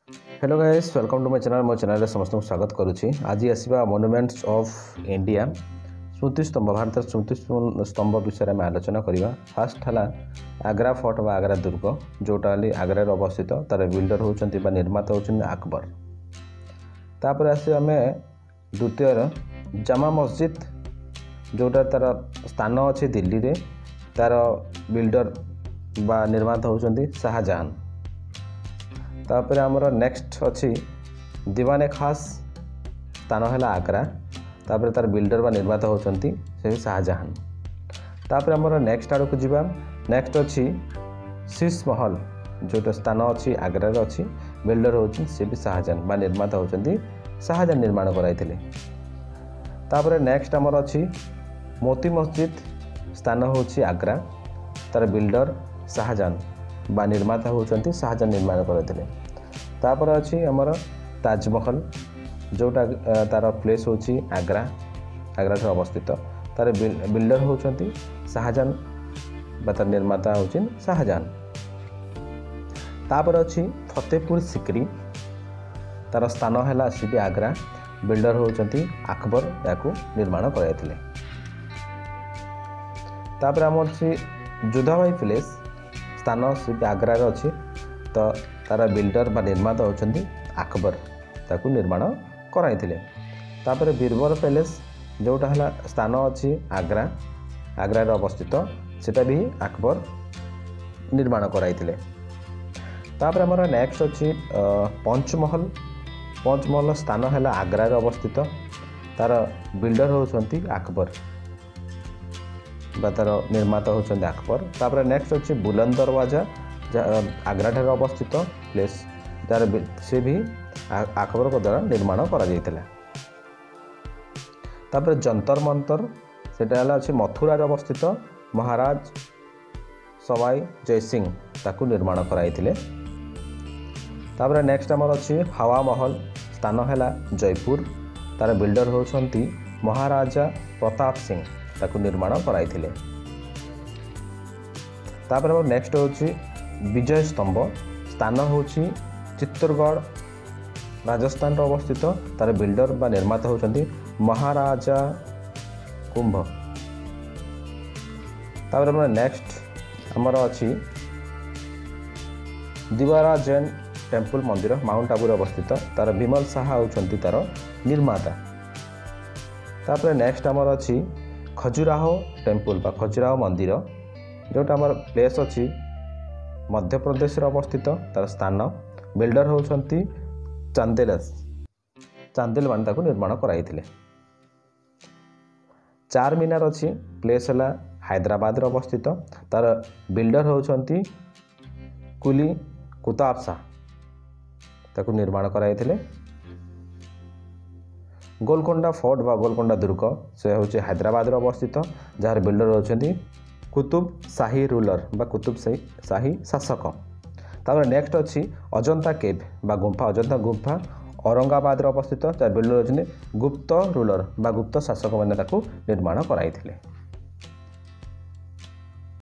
Hello guys, welcome to my channel. मो channel समस्त स्वागत करुच्ची। आज आसवा मोनुमेंट्स ऑफ इंडिया स्मृति स्तंभ, भारत स्मृति स्तंभ विषय में आलोचना करवा। फास्ट है आग्रा फोर्ट व आग्रा दुर्ग, जोटा आग्रा अवस्थित। तार बिल्डर होती निर्माता होती अकबर। तापर आस आम द्वितीय जामा मस्जिद, जोटा तार स्थान अच्छे दिल्ली रे। तार बिल्डर बा निर्माता होती शाहजहां। तापर आमर नेक्स्ट अच्छी दीवाने खास, स्थान है आग्रा। तापर तार बिल्डर बा निर्माता होती से शाहजहां। तापर आमर नेक्स्ट आड़ को जीवा। नेक्स्ट अच्छी शीश महल, जोटा स्थान अच्छी आग्रा अच्छी। बिल्डर होती से भी शाहजहां बा निर्माता होती शाहजहां निर्माण कराइथिले। तापर नेक्स्ट आमर अच्छी मोती मस्जिद, स्थान होची आग्रा। तार बिल्डर शाहजहां बा निर्माता होती शाहजहां निर्माण करते। तापर अच्छी आमर ताजमहल, जोटा तार प्लेस होची आग्रा, आग्रा अवस्थित। तार बिल्डर होती शाहजहां बा तार निर्माता होची शाहजहां। तापर अच्छी फतेहपुर सिकरी, तार स्थान है सी आग्रा। बिल्डर होती अकबर, या निर्माण कराइथिले। तापर आम अच्छी जोधाबाई प्लेस, स्थान सी आग्रा अच्छी। तो तार बिल्डर बा निर्माता होती अकबर, ताकू निर्माण कराइथिले। तापर बीरबल पैलेस, जोटा है स्थान अच्छी आग्रा, आग्रा अवस्थित। सेटा भी अकबर निर्माण कराइथिले। तापर आमर नेक्स्ट अच्छी पंचमहल। पंचमहल स्थान है आग्रा अवस्थित। तार बिल्डर होती अकबर बा तार निर्माता होती अकबर। तापर नेक्स्ट अच्छी बुलंद दरवाजा, आग्रा ठारे अवस्थित प्लेस, जार से भी अकबर को द्वारा निर्माण करा जायतिला। तापर जंतर मंतर, सेटा अच्छी मथुरा अवस्थित। महाराज सवाई जयसिंह ताकू निर्माण कराइथिले। तापर नेक्स्ट आमर अच्छी हवा महल, स्थान है जयपुर। तार बिल्डर होती महाराजा प्रताप सिंह, ताकू निर्माण कराइथिले। तापर आमर नेक्स्ट होची विजय स्तंभ, स्थान होची चित्तौड़गढ़, राजस्थान अवस्थित। तार बिल्डर बा निर्माता होती महाराजा कुंभ। तापर आमर नेक्स्ट आमर अच्छी दिवारा जैन टेम्पल मंदिर, माउंट आबू अवस्थित। तार विमल शाह होती तार निर्माता। तापर नेक्स्ट आमर अच्छी खजुराहो टेम्पल बा खजुराहो मंदिर, जोटा आमर प्लेस अच्छी मध्य प्रदेश अवस्थित। तार स्थान बिल्डर होती चांदेल मान ताकू निर्माण कराइथिले। चार मीनार अच्छी, प्लेस है हैदराबाद अवस्थित। तार बिल्डर होती कुली कुताब शाह, ताकू निर्माण कराइथिले। गोलकोंडा फोर्ट बा गोलकोंडा दुर्ग, से होची हैदराबाद अवस्थित। जार बिल्डर होती कुतुब शाही रूलर बा कुतुब शाही शासक। तापर नेक्स्ट अच्छी अजंता केव बा गुंफा, अजंता गुंफा औरंगाबाद अवस्थित। जार बिल्डर होती गुप्त रूलर बा गुप्त शासक मैंने निर्माण कराइथिले।